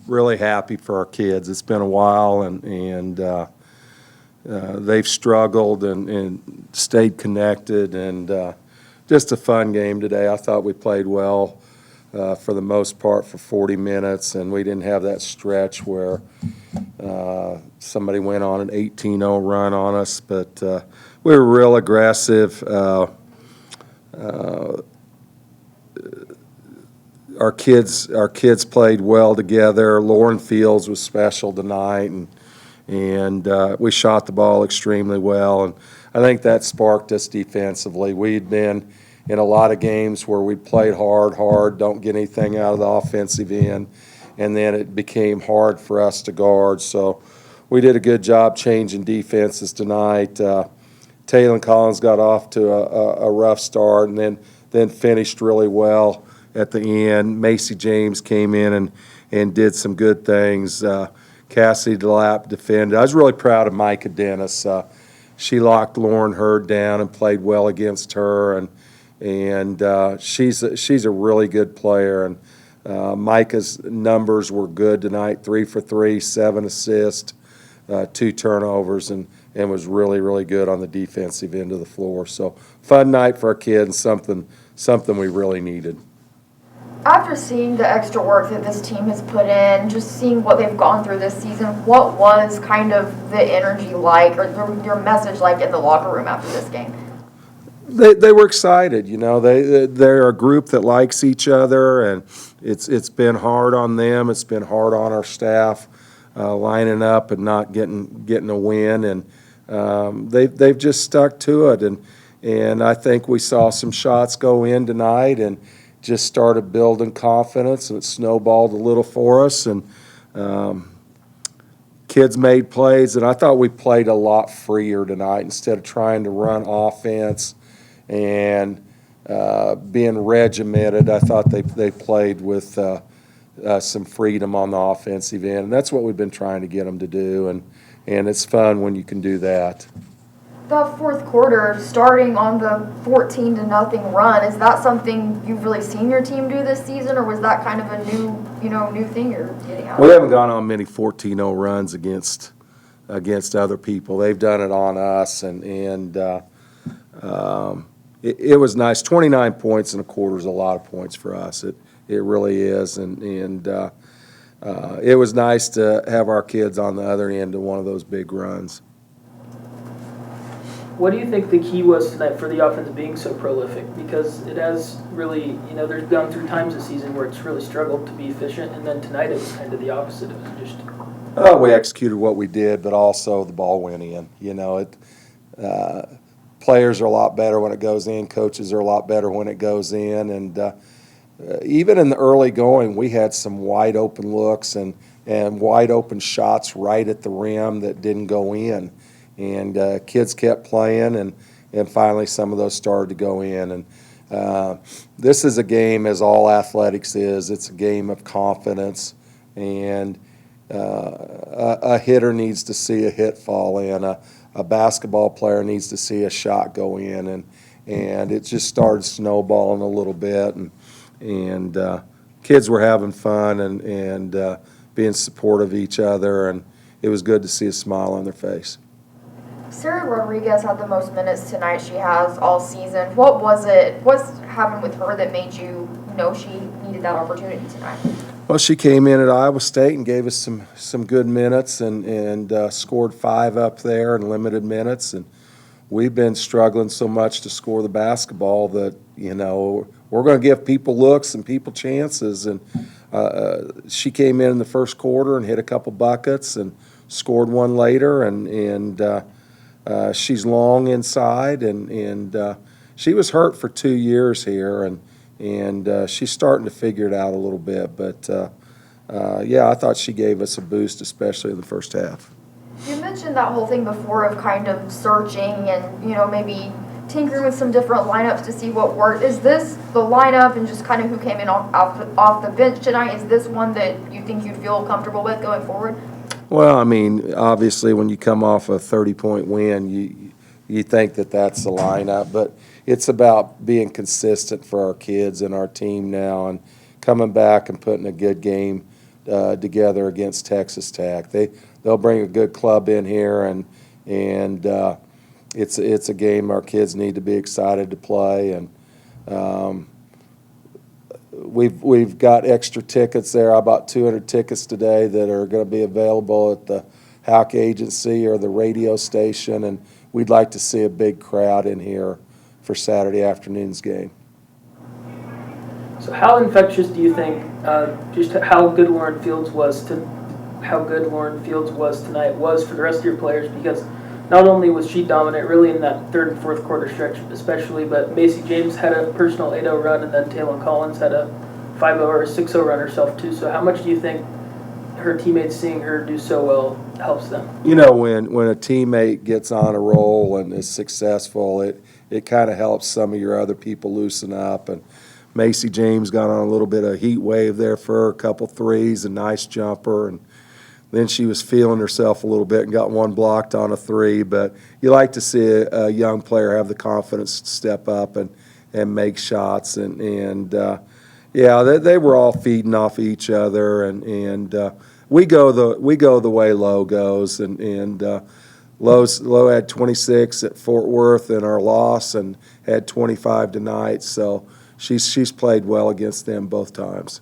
really happy for our kids. It's been a while, and they've struggled and stayed connected, and just a fun game today. I thought we played well for the most part for 40 minutes, and we didn't have that stretch where somebody went on an 18-0 run on us, but we were real aggressive. Our kids played well together. Lauren Fields was special tonight, and we shot the ball extremely well, and I think that sparked us defensively. We'd been in a lot of games where we played hard, don't get anything out of the offensive end, and then it became hard for us to guard. So we did a good job changing defenses tonight. Taylor Collins got off to a rough start and then finished really well at the end. Macy James came in and did some good things. Cassidy DeLapp defended. I was really proud of Micah Dennis. She locked Lauren Hurd down and played well against her, and she's a really good player. And Micah's numbers were good tonight: 3 for 3, 7 assists, 2 turnovers, and was really, really good on the defensive end of the floor. So fun night for our kids, something we really needed. After seeing the extra work that this team has put in, just seeing what they've gone through this season, what was kind of the energy like, or your message like in the locker room after this game? They were excited. You know, they're a group that likes each other, and it's been hard on them. It's been hard on our staff lining up and not getting a win, and they've just stuck to it. And I think we saw some shots go in tonight, and just started building confidence, and it snowballed a little for us, and kids made plays, and I thought we played a lot freer tonight instead of trying to run offense and being regimented. I thought they played with some freedom on the offensive end, and that's what we've been trying to get them to do, and it's fun when you can do that. The fourth quarter, starting on the 14-0 run, is that something you've really seen your team do this season, or was that kind of a new thing you're getting out? We haven't gone on many 14-0 runs against other people. They've done it on us, and it was nice. 29 points in a quarter is a lot of points for us. It really is, and it was nice to have our kids on the other end of one of those big runs. What do you think the key was tonight for the offense being so prolific? Because it has really, there's gone through times this season where it's really struggled to be efficient, and then tonight it was kind of the opposite. It was just... we executed what we did, but also the ball went in. Players are a lot better when it goes in. Coaches are a lot better when it goes in. And even in the early going, we had some wide open looks and wide open shots right at the rim that didn't go in. And kids kept playing, and finally some of those started to go in. And this is a game, as all athletics is, it's a game of confidence, and a hitter needs to see a hit fall in, a basketball player needs to see a shot go in, and it just started snowballing a little bit, and kids were having fun and being supportive of each other, and it was good to see a smile on their face. Sarah Rodriguez had the most minutes tonight she has all season. What's happened with her that made you know she needed that opportunity tonight? Well, she came in at Iowa State and gave us some good minutes and scored 5 up there in limited minutes. And we've been struggling so much to score the basketball that, we're going to give people looks and people chances. And she came in the first quarter and hit a couple buckets and scored one later, and she's long inside, and she was hurt for 2 years here, and she's starting to figure it out a little bit. But I thought she gave us a boost, especially in the first half. You mentioned that whole thing before of kind of searching and maybe tinkering with some different lineups to see what worked. Is this the lineup and just kind of who came in off the bench tonight? Is this one that you think you'd feel comfortable with going forward? Well, I mean, obviously when you come off a 30-point win, you think that that's the lineup, but it's about being consistent for our kids and our team now, and coming back and putting a good game together against Texas Tech. They'll bring a good club in here, and it's a game our kids need to be excited to play. And we've got extra tickets there. I bought 200 tickets today that are going to be available at the Houck Agency or the radio station, and we'd like to see a big crowd in here for Saturday afternoon's game. So how infectious do you think just how good Lauren Fields was tonight was for the rest of your players? Because not only was she dominant really in that third and fourth quarter stretch especially, but Macy James had a personal 8-0 run, and then Taylor Collins had a 5-0 or 6-0 run herself too. So how much do you think her teammates seeing her do so well helps them? You know, when a teammate gets on a roll and is successful, it kind of helps some of your other people loosen up. And Macy James got on a little bit of heat wave there for her, a couple threes, a nice jumper, and then she was feeling herself a little bit and got one blocked on a three. But you like to see a young player have the confidence to step up and make shots. And they were all feeding off each other, and we go the way Lowe goes, and Lowe had 26 at Fort Worth in our loss and had 25 tonight. So she's played well against them both times.